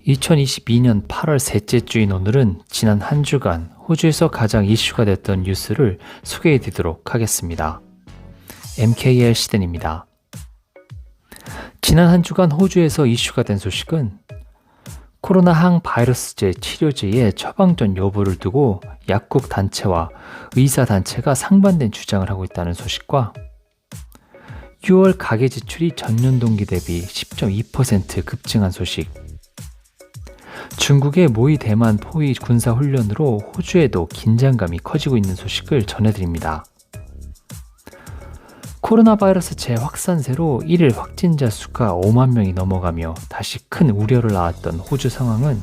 2022년 8월 셋째 주인 오늘은 지난 한 주간 호주에서 가장 이슈가 됐던 뉴스를 소개해 드리도록 하겠습니다. MKL 시den입니다. 지난 한 주간 호주에서 이슈가 된 소식은 코로나 항바이러스제 치료제의 처방전 여부를 두고 약국 단체와 의사 단체가 상반된 주장을 하고 있다는 소식과 6월 가계 지출이 전년 동기 대비 10.2% 급증한 소식, 중국의 모의 대만 포위 군사 훈련으로 호주에도 긴장감이 커지고 있는 소식을 전해드립니다. 코로나 바이러스 재확산세로 1일 확진자 수가 5만 명이 넘어가며 다시 큰 우려를 낳았던 호주 상황은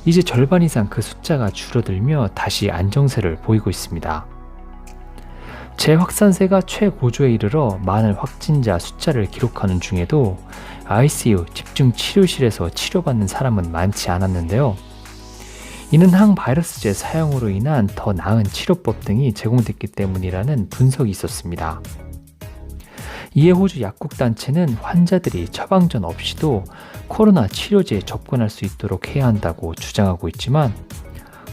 이제 절반 이상 그 숫자가 줄어들며 다시 안정세를 보이고 있습니다. 재확산세가 최고조에 이르러 많은 확진자 숫자를 기록하는 중에도 ICU 집중치료실에서 치료받는 사람은 많지 않았는데요. 이는 항바이러스제 사용으로 인한 더 나은 치료법 등이 제공됐기 때문이라는 분석이 있었습니다. 이에 호주 약국단체는 환자들이 처방전 없이도 코로나 치료제에 접근할 수 있도록 해야 한다고 주장하고 있지만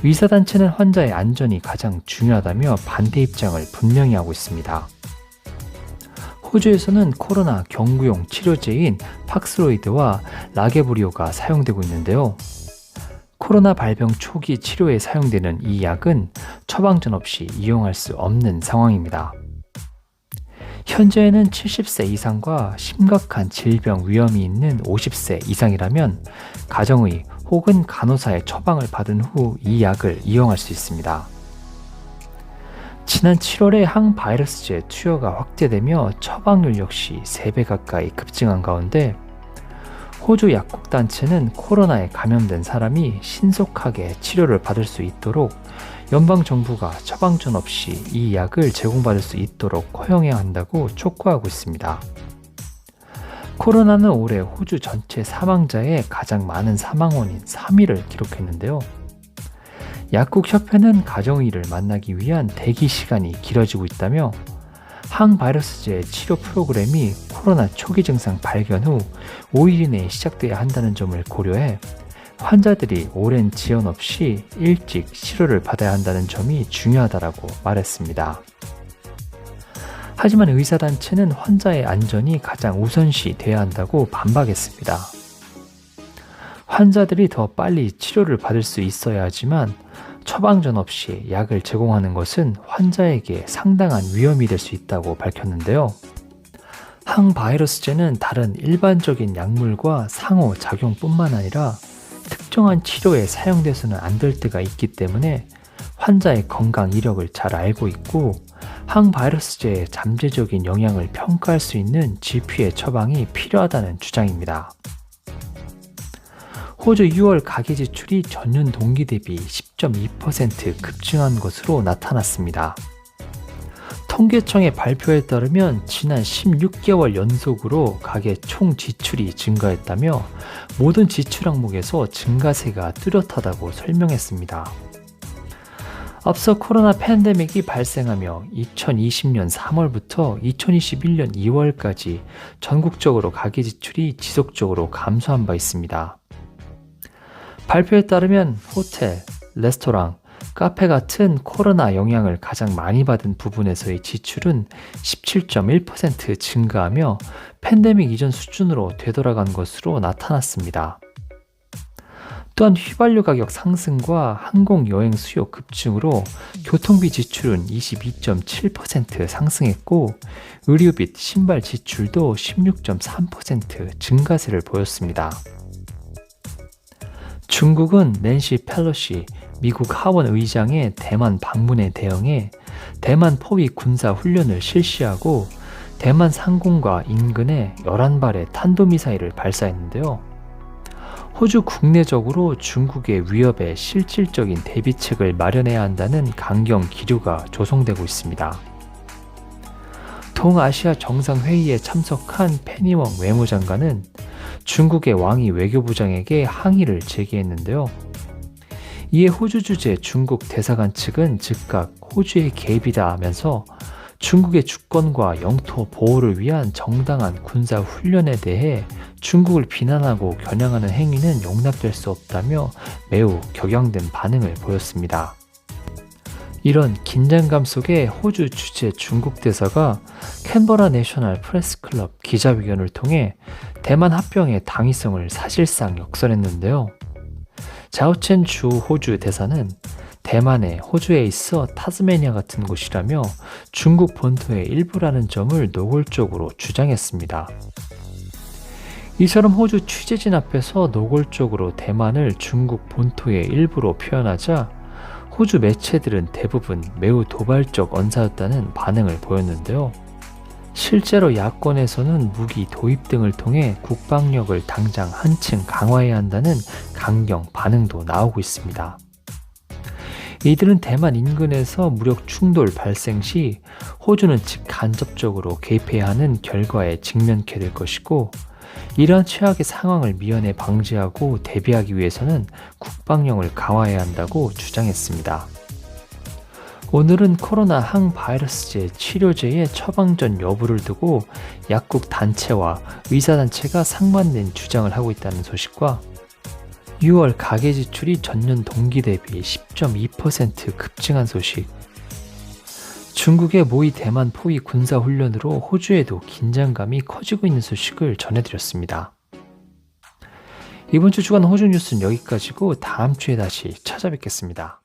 의사단체는 환자의 안전이 가장 중요하다며 반대 입장을 분명히 하고 있습니다. 호주에서는 코로나 경구용 치료제인 팍스로이드와 라게브리오가 사용되고 있는데요. 코로나 발병 초기 치료에 사용되는 이 약은 처방전 없이 이용할 수 없는 상황입니다. 현재는 70세 이상과 심각한 질병 위험이 있는 50세 이상이라면 가정의 혹은 간호사의 처방을 받은 후 이 약을 이용할 수 있습니다. 지난 7월에 항바이러스제 투여가 확대되며 처방률 역시 3배 가까이 급증한 가운데 호주 약국단체는 코로나에 감염된 사람이 신속하게 치료를 받을 수 있도록 연방정부가 처방전 없이 이 약을 제공받을 수 있도록 허용해야 한다고 촉구하고 있습니다. 코로나는 올해 호주 전체 사망자의 가장 많은 사망원인 3위를 기록했는데요. 약국협회는 가정의를 만나기 위한 대기 시간이 길어지고 있다며 항바이러스제 치료 프로그램이 코로나 초기 증상 발견 후 5일 이내에 시작돼야 한다는 점을 고려해 환자들이 오랜 지연 없이 일찍 치료를 받아야 한다는 점이 중요하다고 말했습니다. 하지만 의사단체는 환자의 안전이 가장 우선시 돼야 한다고 반박했습니다. 환자들이 더 빨리 치료를 받을 수 있어야 하지만 처방전 없이 약을 제공하는 것은 환자에게 상당한 위험이 될 수 있다고 밝혔는데요. 항바이러스제는 다른 일반적인 약물과 상호작용뿐만 아니라 특정한 치료에 사용돼서는 안 될 때가 있기 때문에 환자의 건강 이력을 잘 알고 있고 항바이러스제의 잠재적인 영향을 평가할 수 있는 GP의 처방이 필요하다는 주장입니다. 호주 6월 가계 지출이 전년 동기 대비 10.2% 급증한 것으로 나타났습니다. 통계청의 발표에 따르면 지난 16개월 연속으로 가계 총 지출이 증가했다며 모든 지출 항목에서 증가세가 뚜렷하다고 설명했습니다. 앞서 코로나 팬데믹이 발생하며 2020년 3월부터 2021년 2월까지 전국적으로 가계 지출이 지속적으로 감소한 바 있습니다. 발표에 따르면 호텔, 레스토랑, 카페 같은 코로나 영향을 가장 많이 받은 부분에서의 지출은 17.1% 증가하며 팬데믹 이전 수준으로 되돌아간 것으로 나타났습니다. 또한 휘발유 가격 상승과 항공 여행 수요 급증으로 교통비 지출은 22.7% 상승했고 의료비, 신발 지출도 16.3% 증가세를 보였습니다. 중국은 낸시 펠로시 미국 하원 의장의 대만 방문에 대응해 대만 포위 군사 훈련을 실시하고 대만 상공과 인근에 11발의 탄도미사일을 발사했는데요. 호주 국내적으로 중국의 위협에 실질적인 대비책을 마련해야 한다는 강경 기류가 조성되고 있습니다. 동아시아 정상회의에 참석한 페니웡 외무장관은 중국의 왕이 외교부장에게 항의를 제기했는데요. 이에 호주 주재 중국 대사관 측은 즉각 호주의 개입이다 하면서 중국의 주권과 영토 보호를 위한 정당한 군사 훈련에 대해 중국을 비난하고 겨냥하는 행위는 용납될 수 없다며 매우 격양된 반응을 보였습니다. 이런 긴장감 속에 호주 주재 중국 대사가 캔버라 내셔널 프레스클럽 기자회견을 통해 대만 합병의 당위성을 사실상 역설했는데요. 자오첸 주 호주 대사는 대만에 호주에 있어 타스메니아 같은 곳이라며 중국 본토의 일부라는 점을 노골적으로 주장했습니다. 이처럼 호주 취재진 앞에서 노골적으로 대만을 중국 본토의 일부로 표현하자 호주 매체들은 대부분 매우 도발적 언사였다는 반응을 보였는데요. 실제로 야권에서는 무기 도입 등을 통해 국방력을 당장 한층 강화해야 한다는 강경 반응도 나오고 있습니다. 이들은 대만 인근에서 무력 충돌 발생 시 호주는 직간접적으로 개입해야 하는 결과에 직면케 될 것이고, 이러한 최악의 상황을 미연에 방지하고 대비하기 위해서는 국방력을 강화해야 한다고 주장했습니다. 오늘은 코로나 항바이러스제 치료제의 처방전 여부를 두고 약국 단체와 의사단체가 상반된 주장을 하고 있다는 소식과 6월 가계 지출이 전년 동기 대비 10.2% 급증한 소식, 중국의 모의 대만 포위 군사훈련으로 호주에도 긴장감이 커지고 있는 소식을 전해드렸습니다. 이번 주 주간 호주 뉴스는 여기까지고 다음 주에 다시 찾아뵙겠습니다.